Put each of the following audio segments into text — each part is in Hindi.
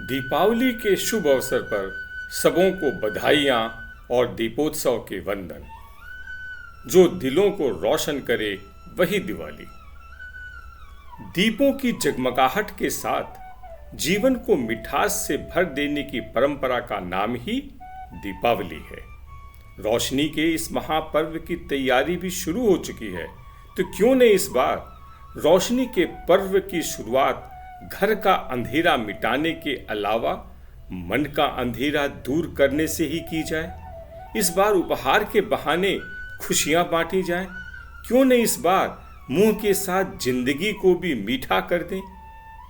दीपावली के शुभ अवसर पर सबों को बधाइयाँ और दीपोत्सव के वंदन। जो दिलों को रोशन करे वही दिवाली। दीपों की जगमगाहट के साथ जीवन को मिठास से भर देने की परंपरा का नाम ही दीपावली है। रोशनी के इस महापर्व की तैयारी भी शुरू हो चुकी है, तो क्यों न इस बार रोशनी के पर्व की शुरुआत घर का अंधेरा मिटाने के अलावा मन का अंधेरा दूर करने से ही की जाए। इस बार उपहार के बहाने खुशियां बांटी जाएं। क्यों न इस बार मुंह के साथ जिंदगी को भी मीठा कर दें।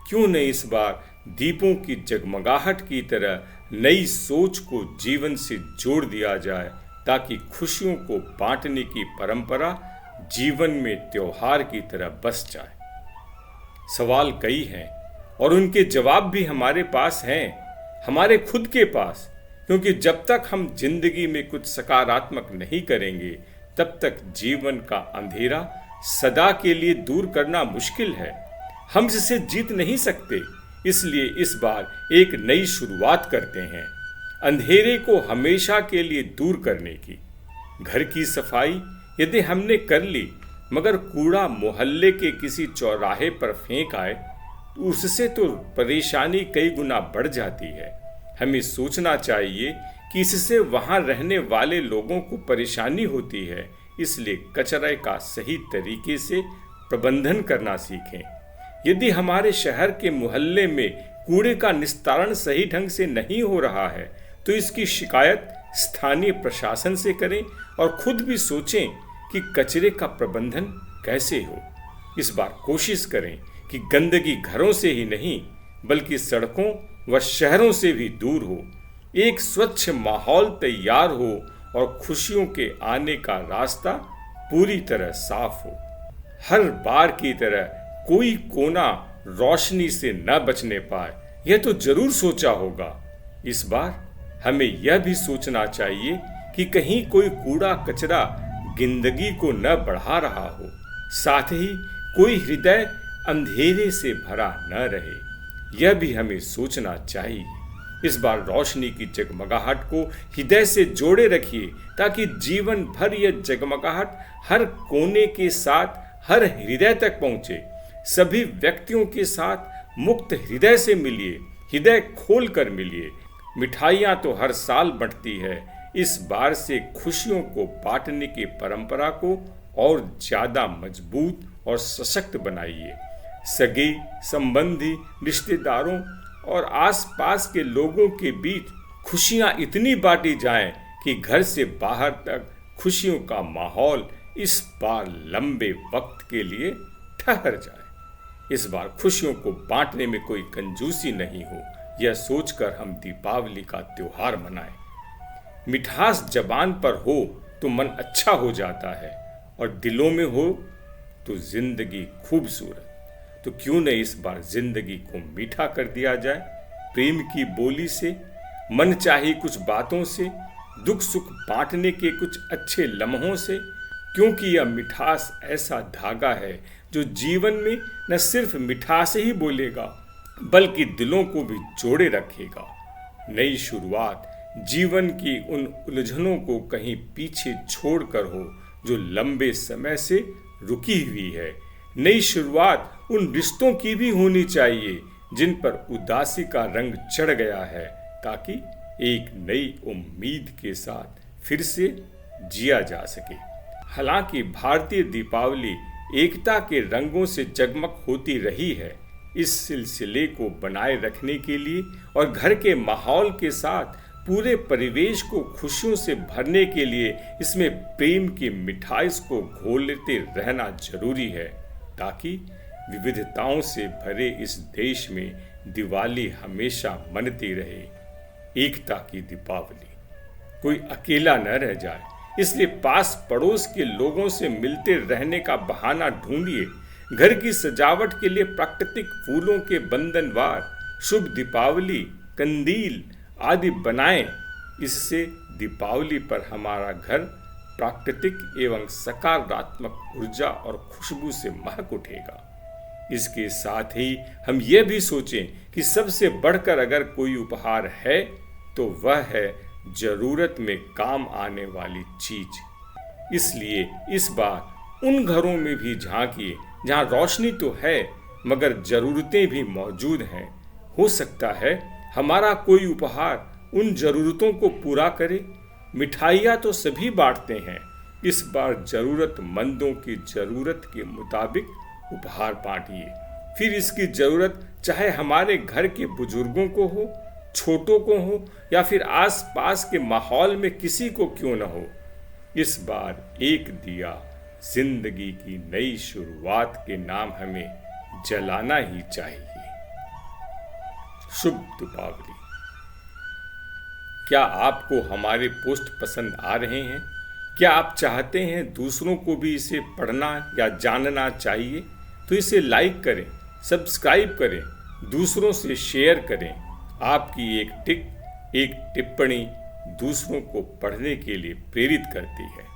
क्यों न इस बार दीपों की जगमगाहट की तरह नई सोच को जीवन से जोड़ दिया जाए, ताकि खुशियों को बांटने की परंपरा जीवन में त्योहार की तरह बस जाए। सवाल कई हैं और उनके जवाब भी हमारे पास हैं, हमारे खुद के पास, क्योंकि जब तक हम जिंदगी में कुछ सकारात्मक नहीं करेंगे तब तक जीवन का अंधेरा सदा के लिए दूर करना मुश्किल है। हम इसे जीत नहीं सकते, इसलिए इस बार एक नई शुरुआत करते हैं, अंधेरे को हमेशा के लिए दूर करने की। घर की सफाई यदि हमने कर ली, मगर कूड़ा मोहल्ले के किसी चौराहे पर फेंक आए, उससे तो परेशानी कई गुना बढ़ जाती है। हमें सोचना चाहिए कि इससे वहां रहने वाले लोगों को परेशानी होती है, इसलिए कचरे का सही तरीके से प्रबंधन करना सीखें। यदि हमारे शहर के मोहल्ले में कूड़े का निस्तारण सही ढंग से नहीं हो रहा है, तो इसकी शिकायत स्थानीय प्रशासन से करें और खुद भी सोचें कि कचरे का प्रबंधन कैसे हो। इस बार कोशिश करें कि गंदगी घरों से ही नहीं बल्कि सड़कों व शहरों से भी दूर हो, एक स्वच्छ माहौल तैयार हो और खुशियों के आने का रास्ता पूरी तरह साफ हो। हर बार की तरह कोई कोना रोशनी से न बचने पाए, यह तो जरूर सोचा होगा। इस बार हमें यह भी सोचना चाहिए कि कहीं कोई कूड़ा कचरा जिंदगी को न बढ़ा रहा हो, साथ ही कोई हृदय अंधेरे से भरा न रहे, यह भी हमें सोचना चाहिए। इस बार रोशनी की जगमगाहट को हृदय से जोड़े रखिए, ताकि जीवन भर यह जगमगाहट हर कोने के साथ हर हृदय तक पहुंचे। सभी व्यक्तियों के साथ मुक्त हृदय से मिलिए, हृदय खोल कर मिलिए। मिठाइयाँ तो हर साल बंटती है, इस बार से खुशियों को बांटने की परंपरा को और ज्यादा मजबूत और सशक्त बनाइए। सगे संबंधी रिश्तेदारों और आसपास के लोगों के बीच खुशियां इतनी बांटी जाएं कि घर से बाहर तक खुशियों का माहौल इस बार लंबे वक्त के लिए ठहर जाए। इस बार खुशियों को बांटने में कोई कंजूसी नहीं हो, यह सोचकर हम दीपावली का त्योहार मनाएं। मिठास जबान पर हो तो मन अच्छा हो जाता है, और दिलों में हो तो जिंदगी खूबसूरत। तो क्यों न इस बार जिंदगी को मीठा कर दिया जाए, प्रेम की बोली से, मन चाही कुछ बातों से, दुख सुख बांटने के कुछ अच्छे लम्हों से। क्योंकि यह मिठास ऐसा धागा है जो जीवन में न सिर्फ मिठास ही बोलेगा बल्कि दिलों को भी जोड़े रखेगा। नई शुरुआत जीवन की उन उलझनों को कहीं पीछे छोड़कर हो जो लंबे समय से रुकी हुई है। नई शुरुआत उन रिश्तों की भी होनी चाहिए जिन पर उदासी का रंग चढ़ गया है, ताकि एक नई उम्मीद के साथ फिर से जिया जा सके। हालांकि भारतीय दीपावली एकता के रंगों से जगमग होती रही है। इस सिलसिले को बनाए रखने के लिए और घर के माहौल के साथ पूरे परिवेश को खुशियों से भरने के लिए इसमें प्रेम की मिठाई को घोलते रहना जरूरी है, ताकि विविधताओं से भरे इस देश में दिवाली हमेशा मनती रहे। एकता की दीपावली, कोई अकेला न रह जाए, इसलिए पास पड़ोस के लोगों से मिलते रहने का बहाना ढूंढिए। घर की सजावट के लिए प्राकृतिक फूलों के बंधनवार, शुभ दीपावली कंदील आदि बनाएं। इससे दीपावली पर हमारा घर प्राकृतिक एवं सकारात्मक ऊर्जा और खुशबू से महक उठेगा। इसके साथ ही हम ये भी सोचें कि सबसे बढ़कर अगर कोई उपहार है तो वह है जरूरत में काम आने वाली चीज। इसलिए इस बार उन घरों में भी झांकिए जहां रोशनी तो है मगर जरूरतें भी मौजूद हैं। हो सकता है हमारा कोई उपहार उन जरूरतों को पूरा करे। मिठाइयाँ तो सभी बांटते हैं, इस बार जरूरतमंदों की जरूरत के मुताबिक उपहार बांटिए। फिर इसकी जरूरत चाहे हमारे घर के बुजुर्गों को हो, छोटों को हो या फिर आसपास के माहौल में किसी को क्यों न हो। इस बार एक दिया जिंदगी की नई शुरुआत के नाम हमें जलाना ही चाहिए। शुभ दीपावली। क्या आपको हमारे पोस्ट पसंद आ रहे हैं? क्या आप चाहते हैं दूसरों को भी इसे पढ़ना या जानना चाहिए? तो इसे लाइक करें, सब्सक्राइब करें, दूसरों से शेयर करें। आपकी एक टिप्पणी दूसरों को पढ़ने के लिए प्रेरित करती है।